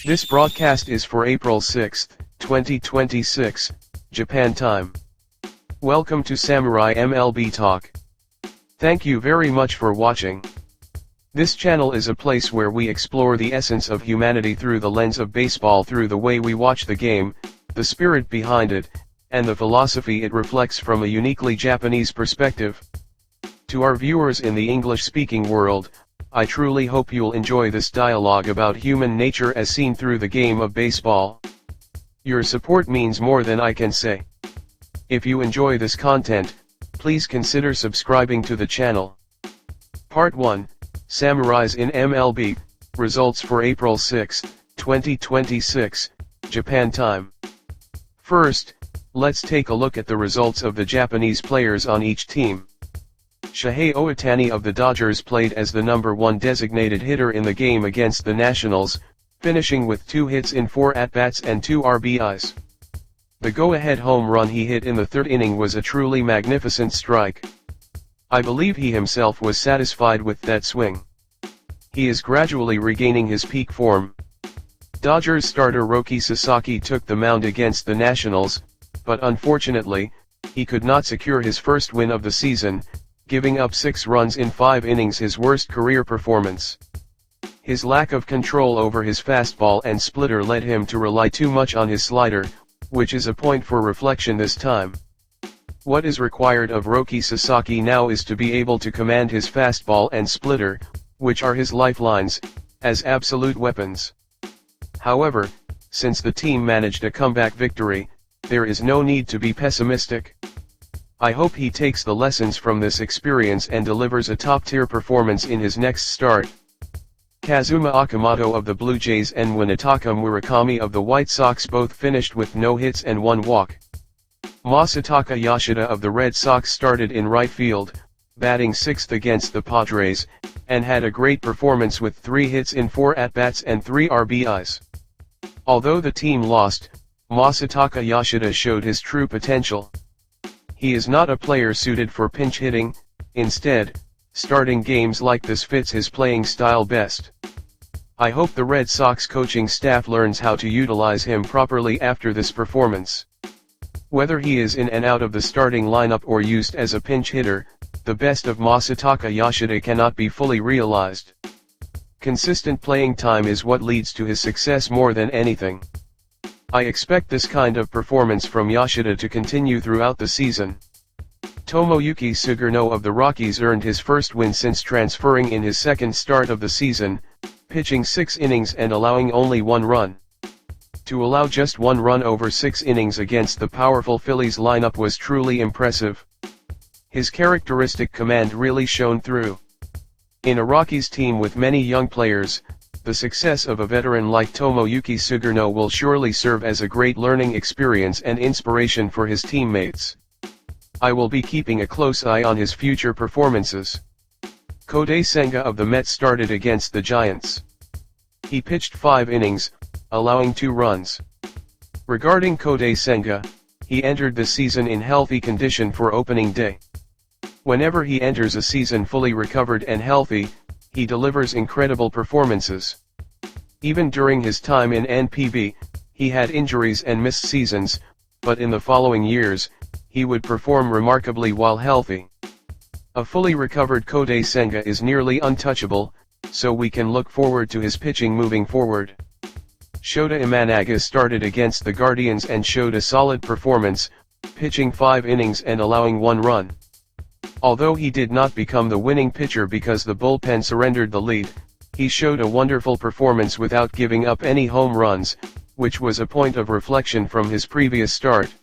This broadcast is for April 6, 2026, Japan time. Welcome to Samurai MLB Talk. Thank you very much for watching. This channel is a place where we explore the essence of humanity through the lens of baseball, through the way we watch the game, the spirit behind it, and the philosophy it reflects from a uniquely Japanese perspective. To our viewers in the English-speaking world, I truly hope you'll enjoy this dialogue about human nature as seen through the game of baseball. Your support means more than I can say. If you enjoy this content, please consider subscribing to the channel. Part 1, Samurais in MLB, results for April 6, 2026, Japan time. First, let's take a look at the results of the Japanese players on each team. Shohei Ohtani of the Dodgers played as the number 1 designated hitter in the game against the Nationals, finishing with 2 hits in 4 at-bats and 2 RBIs. The go-ahead home run he hit in the 3rd inning was a truly magnificent strike. I believe he himself was satisfied with that swing. He is gradually regaining his peak form. Dodgers starter Roki Sasaki took the mound against the Nationals, but unfortunately, he could not secure his first win of the season, giving up 6 runs in 5 innings, his worst career performance. His lack of control over his fastball and splitter led him to rely too much on his slider, which is a point for reflection this time. What is required of Roki Sasaki now is to be able to command his fastball and splitter, which are his lifelines, as absolute weapons. However, since the team managed a comeback victory, there is no need to be pessimistic. I hope he takes the lessons from this experience and delivers a top-tier performance in his next start. Kazuma Okamoto of the Blue Jays and Munetaka Murakami of the White Sox both finished with no hits and 1 walk. Masataka Yoshida of the Red Sox started in right field, batting 6th against the Padres, and had a great performance with 3 hits in 4 at-bats and 3 RBIs. Although the team lost, Masataka Yoshida showed his true potential. He is not a player suited for pinch hitting, instead, starting games like this fits his playing style best. I hope the Red Sox coaching staff learns how to utilize him properly after this performance. Whether he is in and out of the starting lineup or used as a pinch hitter, the best of Masataka Yoshida cannot be fully realized. Consistent playing time is what leads to his success more than anything. I expect this kind of performance from Yoshida to continue throughout the season. Tomoyuki Sugano of the Rockies earned his first win since transferring in his 2nd start of the season, pitching 6 innings and allowing only 1 run. To allow just 1 run over 6 innings against the powerful Phillies lineup was truly impressive. His characteristic command really shone through. In a Rockies team with many young players, the success of a veteran like Tomoyuki Sugano will surely serve as a great learning experience and inspiration for his teammates. I will be keeping a close eye on his future performances. Kodai Senga of the Mets started against the Giants. He pitched 5 innings, allowing 2 runs. Regarding Kodai Senga, he entered the season in healthy condition for opening day. Whenever he enters a season fully recovered and healthy, he delivers incredible performances. Even during his time in NPB, he had injuries and missed seasons, but in the following years, he would perform remarkably while healthy. A fully recovered Kodai Senga is nearly untouchable, so we can look forward to his pitching moving forward. Shota Imanaga started against the Guardians and showed a solid performance, pitching 5 innings and allowing 1 run. Although he did not become the winning pitcher because the bullpen surrendered the lead, he showed a wonderful performance without giving up any home runs, which was a point of reflection from his previous start.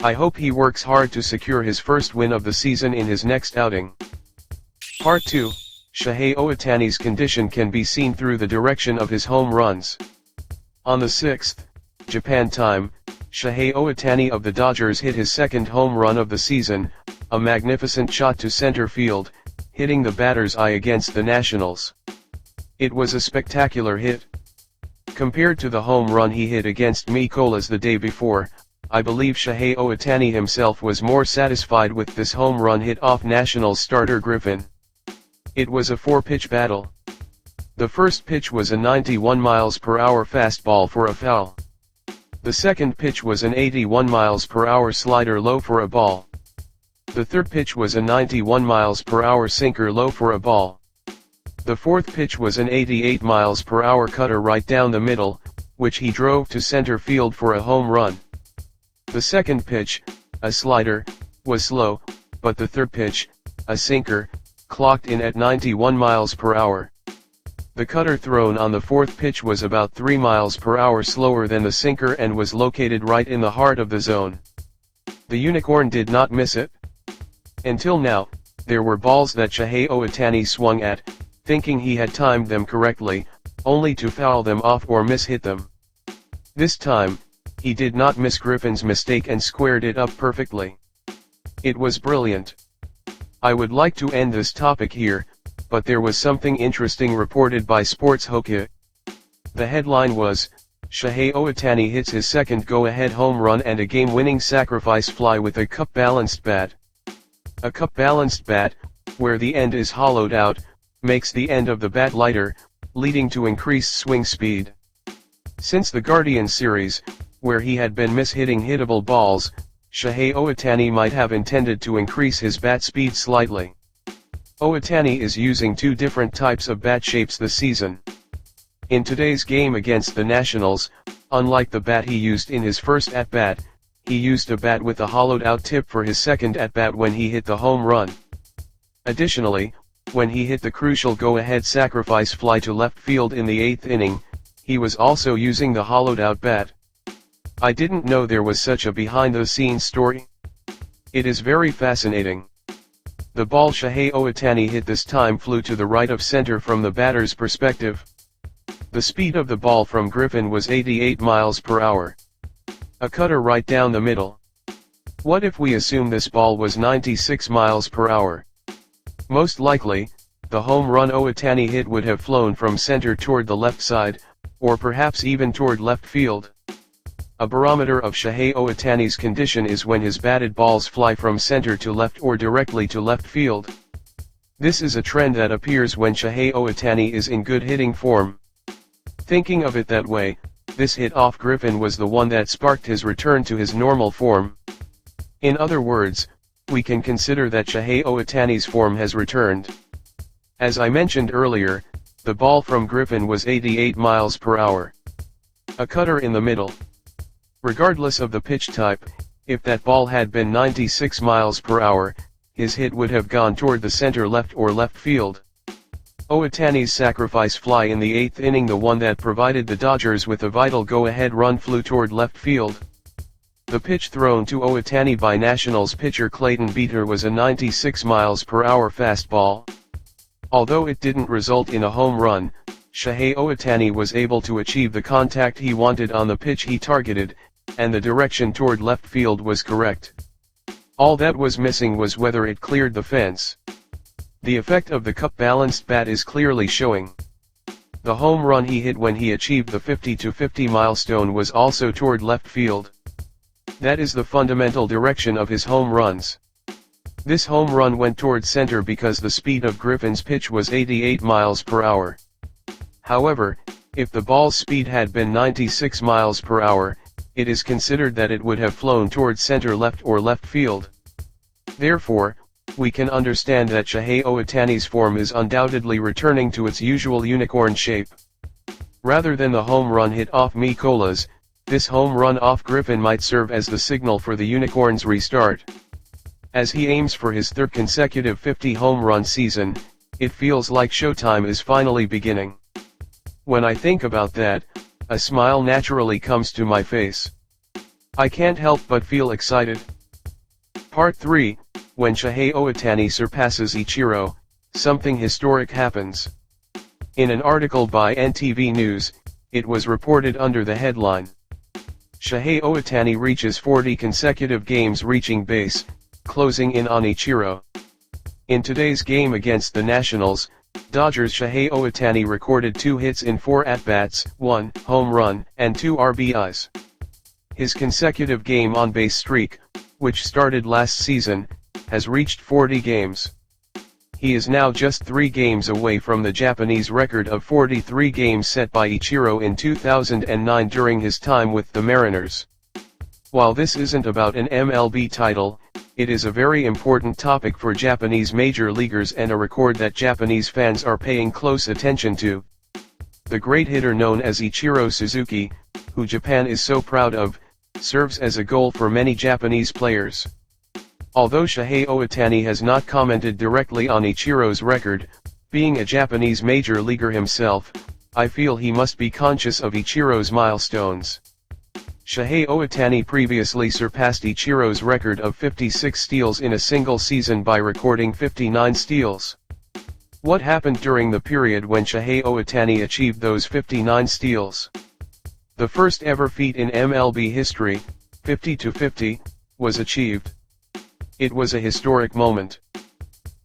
I hope he works hard to secure his first win of the season in his next outing. Part 2, Shohei Ohtani's condition can be seen through the direction of his home runs. On the 6th, Japan time, Shohei Ohtani of the Dodgers hit his 2nd home run of the season, a magnificent shot to center field, hitting the batter's eye against the Nationals. It was a spectacular hit. Compared to the home run he hit against Mikolas the day before, I believe Shohei Ohtani himself was more satisfied with this home run hit off Nationals starter Griffin. It was a 4-pitch battle. The first pitch was a 91 miles per hour fastball for a foul. The second pitch was an 81 miles per hour slider low for a ball. The third pitch was a 91 miles per hour sinker low for a ball. The fourth pitch was an 88 miles per hour cutter right down the middle, which he drove to center field for a home run. The second pitch, a slider, was slow, but the third pitch, a sinker, clocked in at 91 miles per hour. The cutter thrown on the fourth pitch was about 3 miles per hour slower than the sinker and was located right in the heart of the zone. The unicorn did not miss it. Until now, there were balls that Shohei Ohtani swung at, thinking he had timed them correctly, only to foul them off or miss-hit them. This time, he did not miss Griffin's mistake and squared it up perfectly. It was brilliant. I would like to end this topic here, but there was something interesting reported by Sports Hokkaido. The headline was, Shohei Ohtani hits his second go-ahead home run and a game-winning sacrifice fly with a cup-balanced bat. A cup-balanced bat, where the end is hollowed out, makes the end of the bat lighter, leading to increased swing speed. Since the Guardian series, where he had been miss-hitting hittable balls, Shohei Ohtani might have intended to increase his bat speed slightly. Ohtani is using two different types of bat shapes this season. In today's game against the Nationals, unlike the bat he used in his first at-bat, he used a bat with a hollowed-out tip for his second at-bat when he hit the home run. Additionally, when he hit the crucial go-ahead sacrifice fly to left field in the 8th inning, he was also using the hollowed-out bat. I didn't know there was such a behind-the-scenes story. It is very fascinating. The ball Shohei Ohtani hit this time flew to the right of center from the batter's perspective. The speed of the ball from Griffin was 88 miles per hour. A cutter right down the middle. What if we assume this ball was 96 miles per hour? Most likely, the home run Ohtani hit would have flown from center toward the left side, or perhaps even toward left field. A barometer of Shohei Ohtani's condition is when his batted balls fly from center to left or directly to left field. This is a trend that appears when Shohei Ohtani is in good hitting form. Thinking of it that way, this hit off Griffin was the one that sparked his return to his normal form. In other words, we can consider that Shohei Ohtani's form has returned. As I mentioned earlier, the ball from Griffin was 88 miles per hour. A cutter in the middle. Regardless of the pitch type, if that ball had been 96 miles per hour, his hit would have gone toward the center left or left field. Ohtani's sacrifice fly in the 8th inning, the one that provided the Dodgers with a vital go-ahead run, flew toward left field. The pitch thrown to Ohtani by Nationals pitcher Clayton Beeter was a 96 miles per hour fastball. Although it didn't result in a home run, Shohei Ohtani was able to achieve the contact he wanted on the pitch he targeted, and the direction toward left field was correct. All that was missing was whether it cleared the fence. The effect of the cup-balanced bat is clearly showing. The home run he hit when he achieved the 50-50 milestone was also toward left field. That is the fundamental direction of his home runs. This home run went toward center because the speed of Griffin's pitch was 88 miles per hour. However, if the ball's speed had been 96 miles per hour, it is considered that it would have flown toward center left or left field. Therefore, we can understand that Shohei Ohtani's form is undoubtedly returning to its usual unicorn shape. Rather than the home run hit off Mikolas, this home run off Griffin might serve as the signal for the unicorn's restart. As he aims for his third consecutive 50 home run season, it feels like showtime is finally beginning. When I think about that, a smile naturally comes to my face. I can't help but feel excited. Part 3, when Shohei Ohtani surpasses Ichiro, something historic happens. In an article by NTV News, it was reported under the headline, Shohei Ohtani reaches 40 consecutive games reaching base, closing in on Ichiro. In today's game against the Nationals, Dodgers Shohei Ohtani recorded 2 hits in 4 at-bats, 1 home run, and 2 RBIs. His consecutive game on-base streak, which started last season, has reached 40 games. He is now just 3 games away from the Japanese record of 43 games set by Ichiro in 2009 during his time with the Mariners. While this isn't about an MLB title, it is a very important topic for Japanese major leaguers and a record that Japanese fans are paying close attention to. The great hitter known as Ichiro Suzuki, who Japan is so proud of, serves as a goal for many Japanese players. Although Shohei Ohtani has not commented directly on Ichiro's record, being a Japanese major leaguer himself, I feel he must be conscious of Ichiro's milestones. Shohei Ohtani previously surpassed Ichiro's record of 56 steals in a single season by recording 59 steals. What happened during the period when Shohei Ohtani achieved those 59 steals? The first ever feat in MLB history, 50-50, was achieved. It was a historic moment.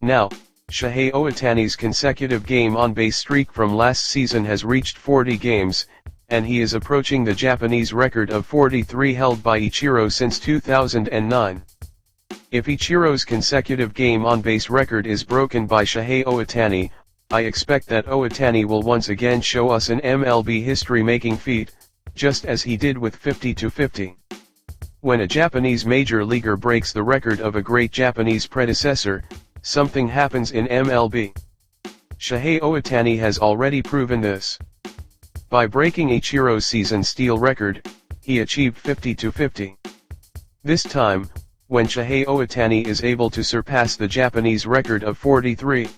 Now, Shohei Ohtani's consecutive game-on-base streak from last season has reached 40 games, and he is approaching the Japanese record of 43 held by Ichiro since 2009. If Ichiro's consecutive game-on-base record is broken by Shohei Ohtani, I expect that Ohtani will once again show us an MLB history-making feat, just as he did with 50-50. When a Japanese major leaguer breaks the record of a great Japanese predecessor, something happens in MLB. Shohei Ohtani has already proven this. By breaking Ichiro's season steal record, he achieved 50-50. This time, when Shohei Ohtani is able to surpass the Japanese record of 43.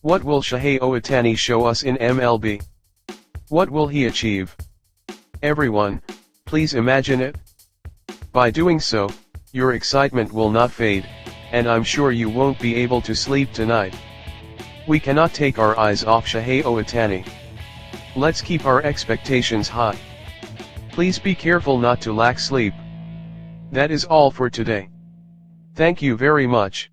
What will Shohei Ohtani show us in MLB? What will he achieve? Everyone, please imagine it. By doing so, your excitement will not fade, and I'm sure you won't be able to sleep tonight. We cannot take our eyes off Shohei Ohtani. Let's keep our expectations high. Please be careful not to lack sleep. That is all for today. Thank you very much.